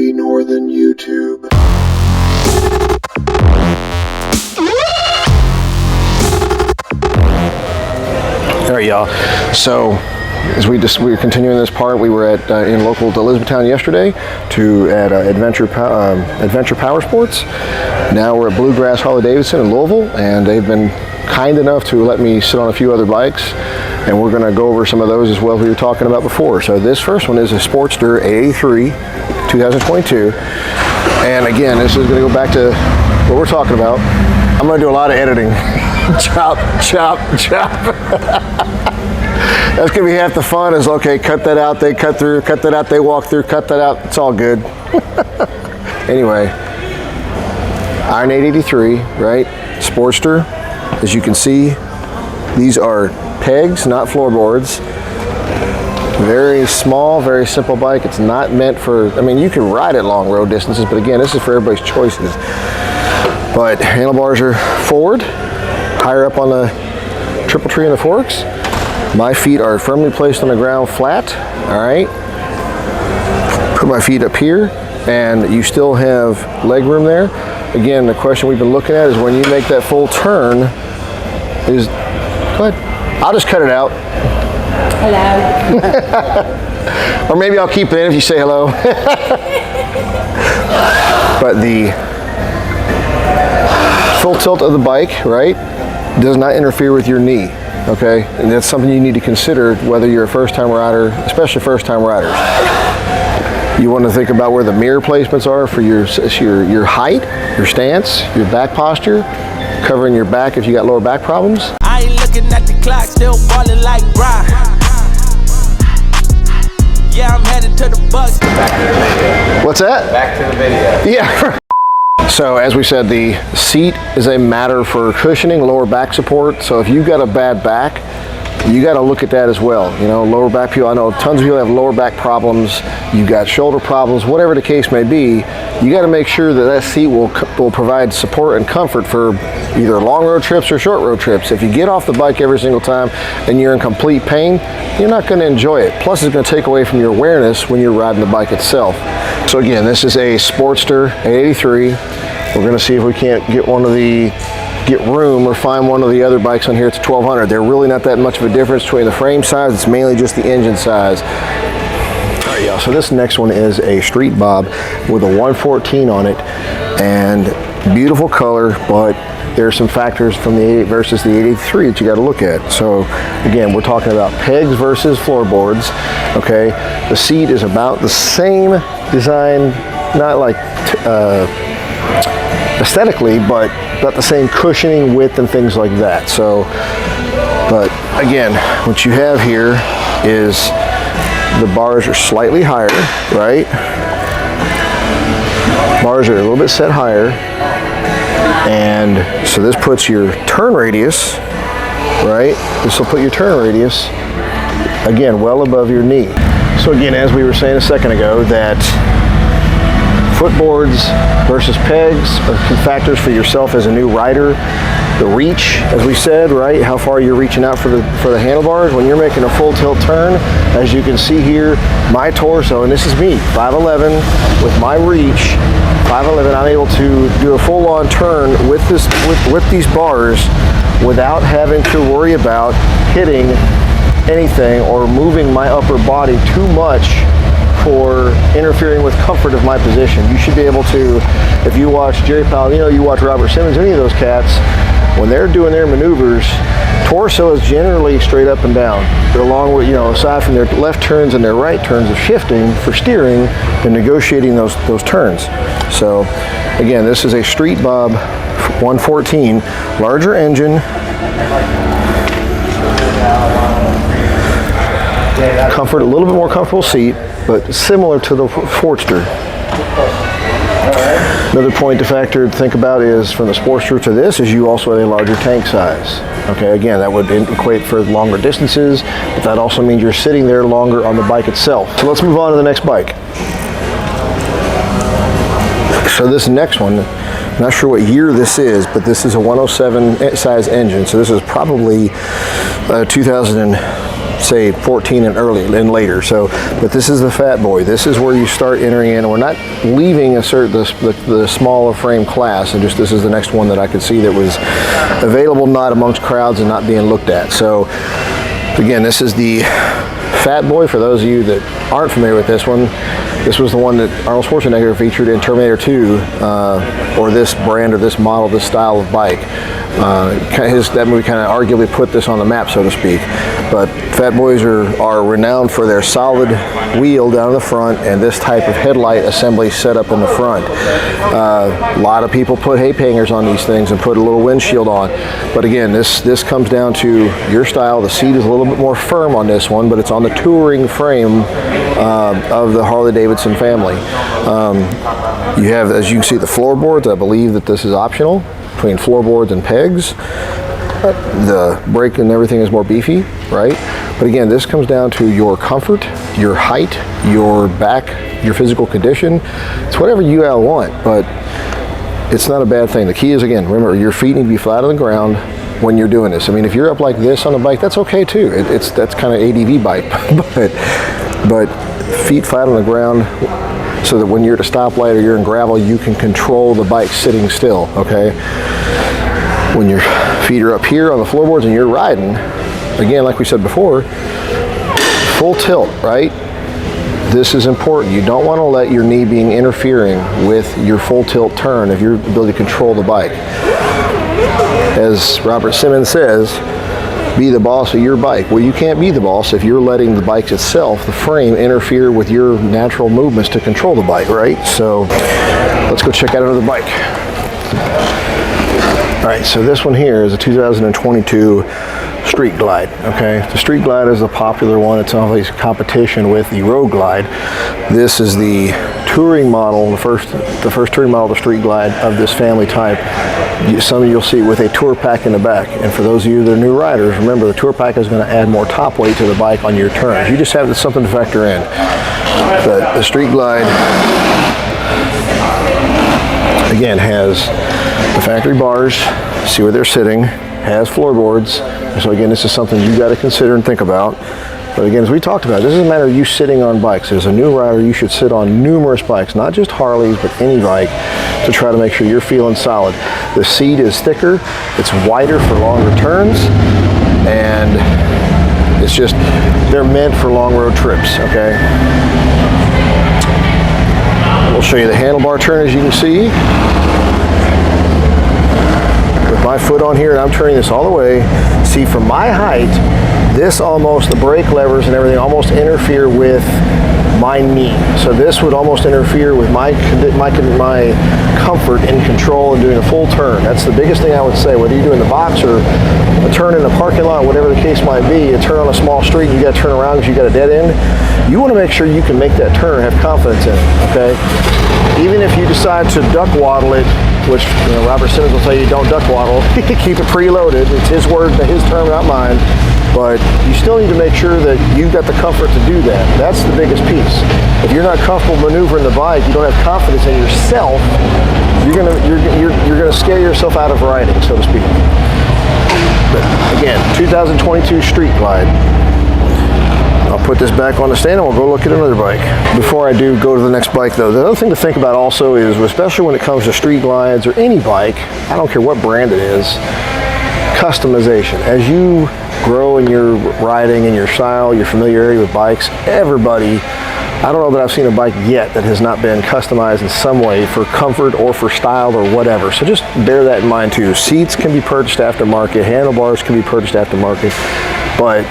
Country Northern YouTube. All right, y'all. So as we were continuing this part, we were at in local to Elizabethtown yesterday at Adventure Power Sports. Now we're at Bluegrass Harley Davidson in Louisville, and they've been kind enough to let me sit on a few other bikes, and we're going to go over some of those as well we were talking about before. So this first one is a Sportster 883 2022, and again, this is going to go back to what we're talking about. I'm going to do a lot of editing. Chop, chop, chop. That's going to be half the fun is, okay, cut that out, they cut through, cut that out, they walk through, cut that out, it's all good. Anyway, Iron 883, right? Sportster. As you can see, these are pegs, not floorboards. Very small, very simple bike. It's not meant for, I mean, you can ride it long road distances, but again, this is for everybody's choices. But handlebars are forward, higher up on the triple tree and the forks. My feet are firmly placed on the ground flat, all right? Put my feet up here, and you still have leg room there. Again, the question we've been looking at is when you make that full turn is, go ahead. I'll just cut it out. Hello. Or maybe I'll keep it in if you say hello. But the full tilt of the bike, right, does not interfere with your knee, okay? And that's something you need to consider whether you're a first-time rider, especially first-time riders. You want to think about where the mirror placements are for your height, your stance, your back posture, covering your back if you got lower back problems. I ain't looking at the clock, still ballin' like Brian. Yeah, I'm headed to the Bucks. Back to the video. What's that? Back to the video. Yeah. So as we said, the seat is a matter for cushioning, lower back support. So if you've got a bad back, you got to look at that as well. You know, lower back people, I know tons of people have lower back problems, you've got shoulder problems, whatever the case may be, you got to make sure that that seat will provide support and comfort for either long road trips or short road trips. If you get off the bike every single time and you're in complete pain, you're not going to enjoy it. Plus it's going to take away from your awareness when you're riding the bike itself. So again, this is a Sportster 883. We're going to see if we can't get room or find one of the other bikes on here. It's a 1200. They're really not that much of a difference between the frame size. It's mainly just the engine size. All right, y'all. So this next one is a Street Bob with a 114 on it, and beautiful color, but there's some factors from the 88 versus the 883 that you got to look at. So again, we're talking about pegs versus floorboards. Okay, the seat is about the same design, not like aesthetically, but not the same cushioning, width, and things like that. So, but again, what you have here is the bars are slightly higher, right? Bars are a little bit set higher, and so this puts your turn radius, right? This will put your turn radius, again, well above your knee. So again, as we were saying a second ago, that footboards versus pegs are key factors for yourself as a new rider. The reach, as we said, right? How far you're reaching out for the handlebars. When you're making a full tilt turn, as you can see here, my torso, and this is me, 5'11", with my reach, 5'11", I'm able to do a full-on turn with these bars without having to worry about hitting anything or moving my upper body too much for interfering with comfort of my position. You should be able to, if you watch Jerry Powell, you know, you watch Robert Simmons, any of those cats, when they're doing their maneuvers, torso is generally straight up and down. They're along with, you know, aside from their left turns and their right turns of shifting for steering and negotiating those turns. So again, this is a Street Bob 114, larger engine, comfort, a little bit more comfortable seat, but similar to the Sportster. Another point to factor to think about is from the Sportster to this is you also have a larger tank size. Okay, again, that would equate for longer distances, but that also means you're sitting there longer on the bike itself. So let's move on to the next bike. So this next one, I'm not sure what year this is, but this is a 107 size engine. So this is probably 2000 say 14 and early and later. So, but this is the Fat Boy. This is where you start entering in. We're not leaving the smaller frame class, and just this is the next one that I could see that was available, not amongst crowds and not being looked at. So again, this is the Fat Boy. For those of you that aren't familiar with this one, this was the one that Arnold Schwarzenegger featured in Terminator 2, or this brand or this model, this style of bike. That movie kind of arguably put this on the map, so to speak. But Fat Boys are renowned for their solid wheel down the front and this type of headlight assembly set up in the front. A lot of people put hay hangers on these things and put a little windshield on. But again, this comes down to your style. The seat is a little bit more firm on this one, but it's on the touring frame of the Harley Davidson family. You have, as you can see, the floorboards. I believe that this is optional between floorboards and pegs. The brake and everything is more beefy, right? But again, this comes down to your comfort, your height, your back, your physical condition. It's whatever you all want, but it's not a bad thing. The key is, again, remember, your feet need to be flat on the ground when you're doing this. I mean, if you're up like this on a bike, that's okay too. That's kind of ADV bike, but feet flat on the ground, so that when you're at a stoplight or you're in gravel, you can control the bike sitting still, okay? When your feet are up here on the floorboards and you're riding, again, like we said before, full tilt, right? This is important. You don't want to let your knee being interfering with your full tilt turn of your ability to control the bike. As Robert Simmons says, be the boss of your bike. Well, you can't be the boss if you're letting the bike itself, the frame, interfere with your natural movements to control the bike, right? So let's go check out another bike. All right, so this one here is a 2022 Street Glide, okay? The Street Glide is a popular one. It's always competition with the Road Glide. This is the touring model, the first touring model of the Street Glide of this family type. Some of you'll see with a tour pack in the back. And for those of you that are new riders, remember the tour pack is going to add more top weight to the bike on your turns. You just have something to factor in. But the Street Glide, again, has the factory bars, see where they're sitting, has floorboards. So again, this is something you got to consider and think about. But again, as we talked about, this doesn't matter you sitting on bikes. As a new rider, you should sit on numerous bikes, not just Harleys, but any bike, to try to make sure you're feeling solid. The seat is thicker, it's wider for longer turns, and it's just, they're meant for long road trips, okay? We'll show you the handlebar turn, as you can see. With my foot on here, and I'm turning this all the way. See, from my height, this almost, the brake levers and everything almost interfere with my knee. So this would almost interfere with my comfort in control and doing a full turn. That's the biggest thing I would say, whether you're doing the box or a turn in a parking lot, whatever the case might be, a turn on a small street, you got to turn around because you got a dead end. You want to make sure you can make that turn and have confidence in it, okay? Even if you decide to duck waddle it, which, you know, Robert Simmons will tell you don't duck waddle, keep it preloaded. It's his word, his term, not mine. But you still need to make sure that you've got the comfort to do that. That's the biggest piece. If you're not comfortable maneuvering the bike, you don't have confidence in yourself, you're gonna scare yourself out of riding, so to speak. But again, 2022 Street Glide. I'll put this back on the stand and we'll go look at another bike. Before I do go to the next bike though, the other thing to think about also is, especially when it comes to Street Glides or any bike, I don't care what brand it is, customization. As you grow in your riding and your style, your familiarity with bikes, everybody, I don't know that I've seen a bike yet that has not been customized in some way for comfort or for style or whatever. So just bear that in mind too. Seats can be purchased aftermarket, handlebars can be purchased aftermarket, but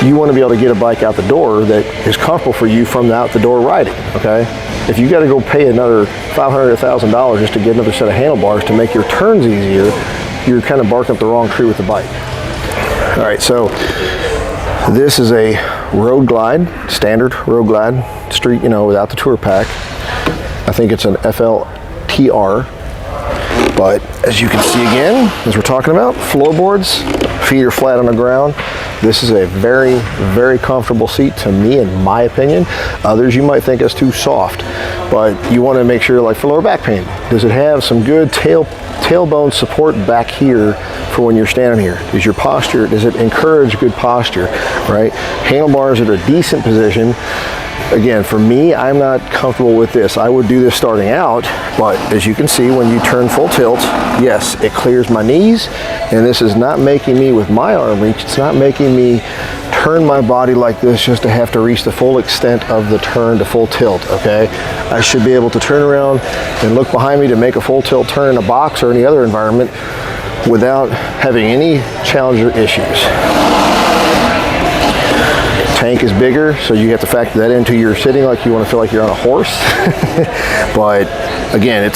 you want to be able to get a bike out the door that is comfortable for you from the out the door riding, okay? If you got to go pay another $500 to $1,000 just to get another set of handlebars to make your turns easier, you're kind of barking up the wrong tree with the bike. All right, so this is a Road Glide, standard Road Glide, street, you know, without the tour pack. I think it's an FLTR, but as you can see again, as we're talking about, floorboards, feet are flat on the ground. This is a very, very comfortable seat to me, in my opinion. Others you might think is too soft, but you want to make sure, like for lower back pain, does it have some good tail tailbone support back here for when you're standing here? Is your posture, does it encourage good posture, right? Handlebars at a decent position. Again, for me, I'm not comfortable with this. I would do this starting out, but as you can see, when you turn full tilt, yes, it clears my knees, and this is not making me, with my arm reach, it's not making me turn my body like this just to have to reach the full extent of the turn to full tilt, okay? I should be able to turn around and look behind me to make a full tilt turn in a box or any other environment without having any challenge or issues. Tank is bigger, so you have to factor that into your sitting, like you want to feel like you're on a horse. But again, the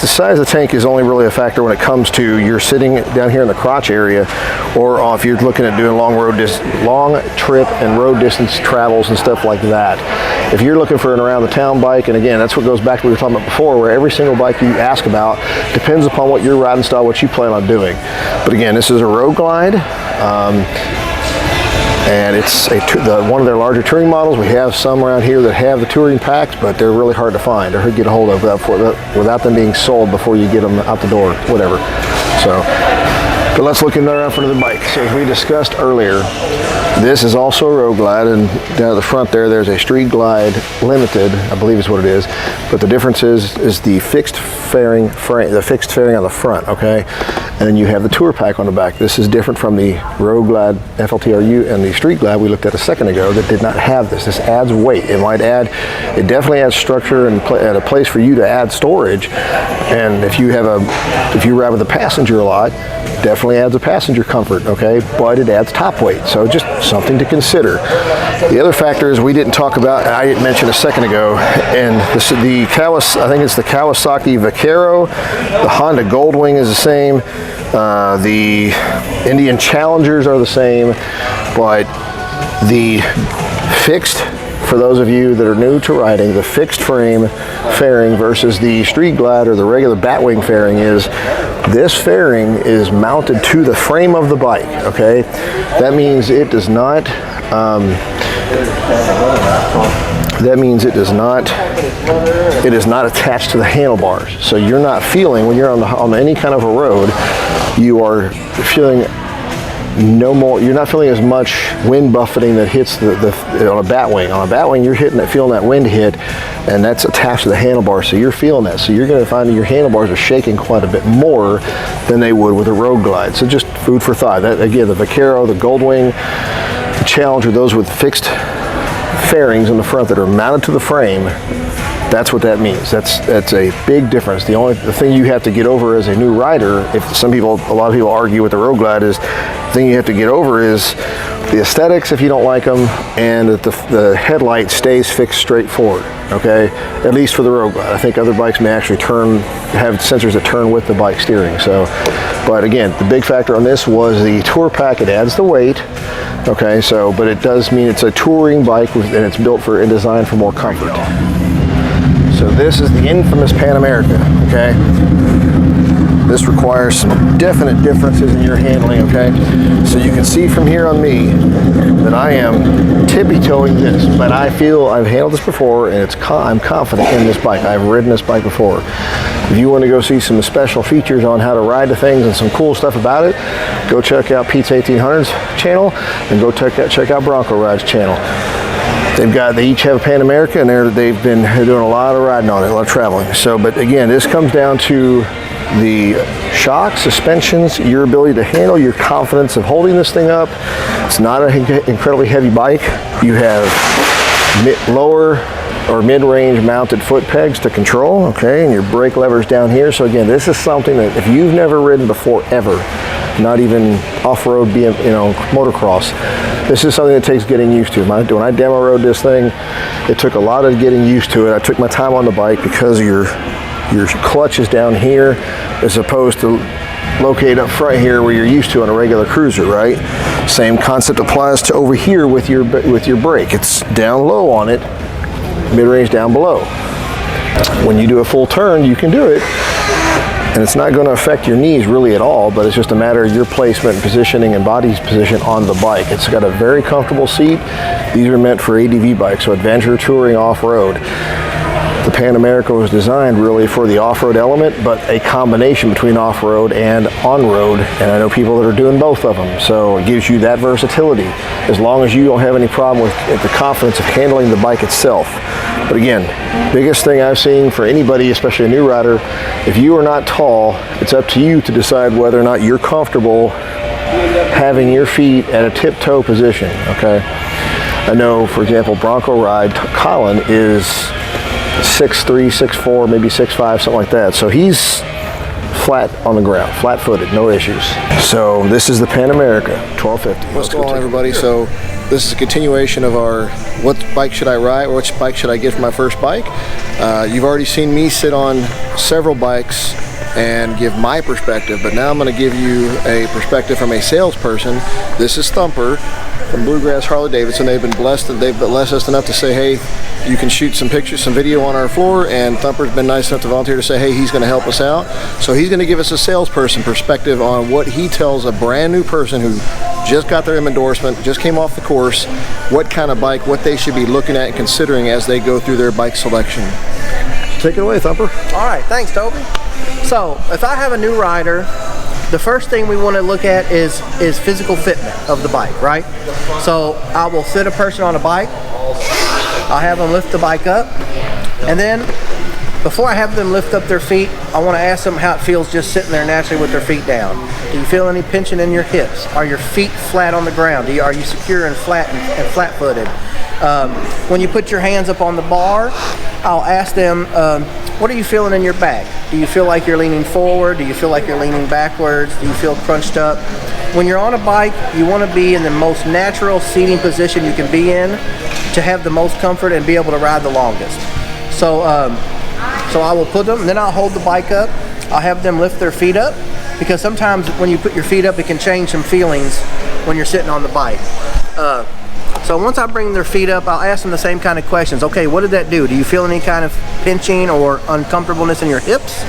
size of the tank is only really a factor when it comes to you're sitting down here in the crotch area, or if you're looking at doing long trip and road distance travels and stuff like that. If you're looking for an around the town bike, and again, that's what goes back to what we were talking about before, where every single bike you ask about depends upon what your riding style, what you plan on doing. But again, this is a road glide. And it's one of their larger touring models. We have some around here that have the touring packs, but they're really hard to find or hard to get a hold of without them being sold before you get them out the door, whatever. So, but let's look in there front of the bike. So as we discussed earlier, this is also a road glide, and down at the front there's a Streed Glide Limited, I believe is what it is. But the difference is the fixed fairing frame, the fixed fairing on the front, okay? And then you have the tour pack on the back. This is different from the Road Glide FLTRU and the Street Glide we looked at a second ago that did not have this. This adds weight. It definitely adds structure and a place for you to add storage. And if you ride with a passenger a lot, definitely adds a passenger comfort, okay? But it adds top weight, so just something to consider. The other factor is we didn't talk about, I didn't mention a second ago, and I think it's the Kawasaki Vaquero, the Honda Goldwing is the same, the Indian Challengers are the same, but the fixed, for those of you that are new to riding, the fixed frame fairing versus the Street Glide or the regular Batwing fairing is, this fairing is mounted to the frame of the bike, okay? That means it does not, it is not attached to the handlebars. So you're not feeling, when you're on any kind of a road, you are feeling you're not feeling as much wind buffeting that hits on a Batwing. On a Batwing, you're feeling that wind hit, and that's attached to the handlebars, so you're feeling that. So you're going to find that your handlebars are shaking quite a bit more than they would with a road glide. So just food for thought. That, again, the Vaquero, the Goldwing, the Challenger, those with fixed fairings in the front that are mounted to the frame, that's what that means. That's a big difference. The thing you have to get over as a new rider, a lot of people argue with the road glide, is the thing you have to get over is the aesthetics, if you don't like them, and that the headlight stays fixed straight forward, okay? At least for the road glide. I think other bikes may actually have sensors that turn with the bike steering. So, but again, the big factor on this was the tour pack. It adds the weight, okay? So, but it does mean it's a touring bike, and it's built and designed for more comfort. So this is the infamous Pan America, okay? This requires some definite differences in your handling, okay? So you can see from here on me that I am tippy-toeing this, but I feel I've handled this before, and I'm confident in this bike. I've ridden this bike before. If you want to go see some special features on how to ride the things and some cool stuff about it, go check out Pete's 1800s channel, and go check out Bronco Ride's channel. They each have a Pan America, and they've been doing a lot of riding on it, a lot of traveling. So, but again, this comes down to the shock, suspensions, your ability to handle, your confidence of holding this thing up. It's not an incredibly heavy bike. You have lower or mid-range mounted foot pegs to control, okay, and your brake levers down here. So again, this is something that if you've never ridden before ever, not even off-road, motocross, this is something that takes getting used to. When I demo rode this thing, it took a lot of getting used to it. I took my time on the bike because your clutch is down here as opposed to located up front here where you're used to on a regular cruiser, right? Same concept applies to over here with your brake. It's down low on it, mid-range down below. When you do a full turn, you can do it, and it's not going to affect your knees really at all, but it's just a matter of your placement, positioning, and body's position on the bike. It's got a very comfortable seat. These are meant for ADV bikes, so adventure, touring, off-road. The Pan America was designed really for the off-road element, but a combination between off-road and on-road, and I know people that are doing both of them, so it gives you that versatility as long as you don't have any problem with the confidence of handling the bike itself. But again, biggest thing I've seen for anybody, especially a new rider, if you are not tall, it's up to you to decide whether or not you're comfortable having your feet at a tip-toe position, okay? I know, for example, Bronco Ride, Colin is 6'3", 6'4", maybe 6'5", something like that. So he's flat on the ground, flat-footed, no issues. So this is the Pan America 1250. What's going on, everybody? So this is a continuation of our what bike should I ride, or which bike should I get for my first bike. You've already seen me sit on several bikes and give my perspective, but now I'm going to give you a perspective from a salesperson. This is Thumper from Bluegrass Harley Davidson. They've blessed us enough to say, hey, you can shoot some pictures, some video on our floor, and Thumper's been nice enough to volunteer to say, hey, he's going to help us out. So he's going to give us a salesperson perspective on what he tells a brand new person who just got their endorsement, just came off the course, what kind of bike, what they should be looking at and considering as they go through their bike selection. Take it away, Thumper. All right, thanks, Toby. So if I have a new rider, the first thing we want to look at is physical fitment of the bike, right? So I will sit a person on a bike, I'll have them lift the bike up, and then before I have them lift up their feet, I want to ask them how it feels just sitting there naturally with their feet down. Do you feel any pinching in your hips? Are your feet flat on the ground? Are you secure and flat-footed? When you put your hands up on the bar, I'll ask them, what are you feeling in your back? Do you feel like you're leaning forward? Do you feel like you're leaning backwards? Do you feel crunched up? When you're on a bike, you want to be in the most natural seating position you can be in to have the most comfort and be able to ride the longest. So I will put them, and then I'll hold the bike up. I'll have them lift their feet up, because sometimes when you put your feet up, it can change some feelings when you're sitting on the bike. So once I bring their feet up, I'll ask them the same kind of questions. Okay, what did that do? Do you feel any kind of pinching or uncomfortableness in your hips?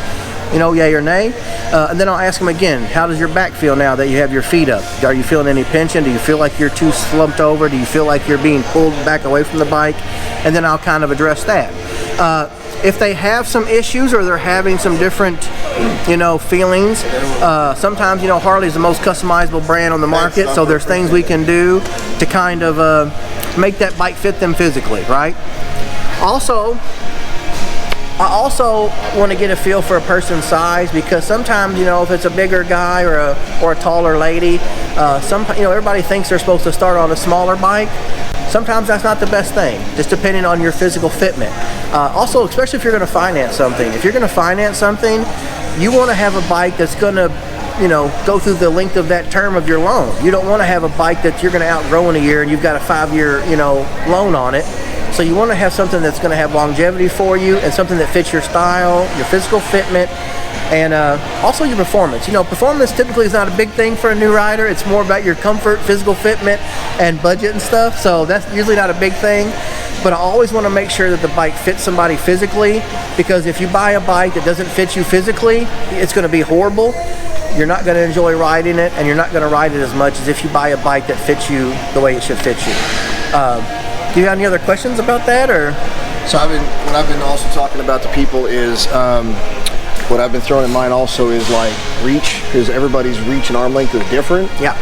You know, yay or nay. And then I'll ask them again, how does your back feel now that you have your feet up? Are you feeling any pinching? Do you feel like you're too slumped over? Do you feel like you're being pulled back away from the bike? And then I'll kind of address that. If they have some issues or they're having some different, feelings, sometimes, Harley's the most customizable brand on the market, so there's things we can do to kind of make that bike fit them physically, right? I also want to get a feel for a person's size, because sometimes, if it's a bigger guy or a taller lady, everybody thinks they're supposed to start on a smaller bike. Sometimes that's not the best thing, just depending on your physical fitment. Also, especially if you're going to finance something. If you're going to finance something, you want to have a bike that's going to, go through the length of that term of your loan. You don't want to have a bike that you're going to outgrow in a year and you've got a 5-year, loan on it. So you want to have something that's going to have longevity for you and something that fits your style, your physical fitment, and also your performance. Performance typically is not a big thing for a new rider. It's more about your comfort, physical fitment, and budget and stuff. So that's usually not a big thing. But I always want to make sure that the bike fits somebody physically, because if you buy a bike that doesn't fit you physically, it's going to be horrible. You're not going to enjoy riding it, and you're not going to ride it as much as if you buy a bike that fits you the way it should fit you. Do you have any other questions about that, or? So what I've been also talking about to people is what I've been throwing in mind also is like reach, because everybody's reach and arm length is different. Yeah.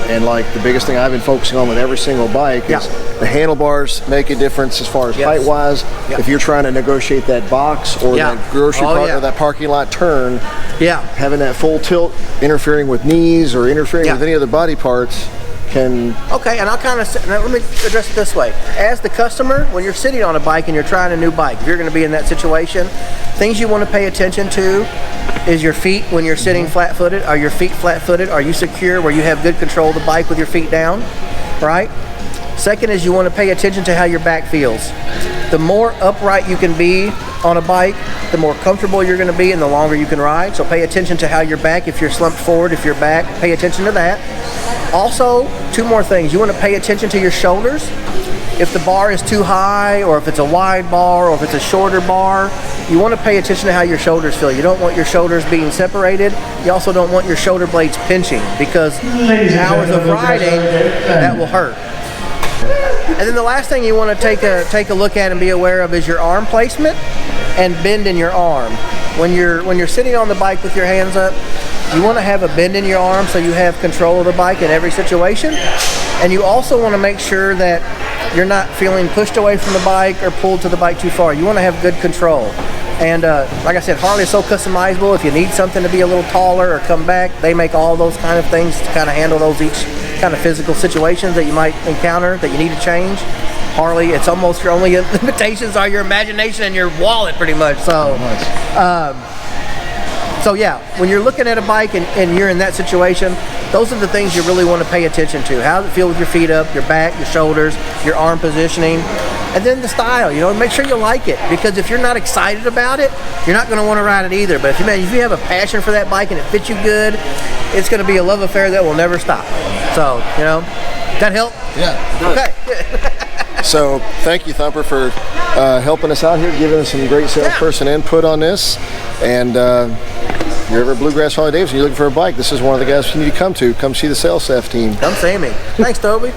And like the biggest thing I've been focusing on with every single bike is the handlebars make a difference as far as height wise. Yeah. If you're trying to negotiate that box or that grocery or that parking lot turn, having that full tilt interfering with knees or interfering with any other body parts can... Okay, and let me address it this way. As the customer, when you're sitting on a bike and you're trying a new bike, if you're going to be in that situation, things you want to pay attention to is your feet when you're sitting flat-footed. Are your feet flat-footed? Are you secure where you have good control of the bike with your feet down? Right? Second is you want to pay attention to how your back feels. The more upright you can be on a bike, the more comfortable you're going to be and the longer you can ride. So pay attention to how your back, if you're slumped forward, if you're back, pay attention to that. Also, 2 more things. You want to pay attention to your shoulders. If the bar is too high, or if it's a wide bar, or if it's a shorter bar, you want to pay attention to how your shoulders feel. You don't want your shoulders being separated. You also don't want your shoulder blades pinching, because hours of riding, that will hurt. And then the last thing you want to take a look at and be aware of is your arm placement. and bend in your arm. When you're sitting on the bike with your hands up, you want to have a bend in your arm so you have control of the bike in every situation. And you also want to make sure that you're not feeling pushed away from the bike or pulled to the bike too far. You want to have good control. And like I said, Harley is so customizable. If you need something to be a little taller or come back, they make all those kind of things to kind of handle those each kind of physical situations that you might encounter that you need to change. Harley, it's almost your only limitations are your imagination and your wallet, pretty much. So, so yeah, when you're looking at a bike and you're in that situation, those are the things you really want to pay attention to. How does it feel with your feet up, your back, your shoulders, your arm positioning, and then the style. You know, make sure you like it, because if you're not excited about it, you're not going to want to ride it either. But if you have a passion for that bike and it fits you good, it's going to be a love affair that will never stop. So, you know, that help? Yeah. Okay. So thank you, Thumper, for helping us out here, giving us some great salesperson input on this. And if you're ever at Bluegrass Harley Davidson, you're looking for a bike, this is one of the guys you need to come to. Come see the sales staff team. Come see me. Thanks, Toby.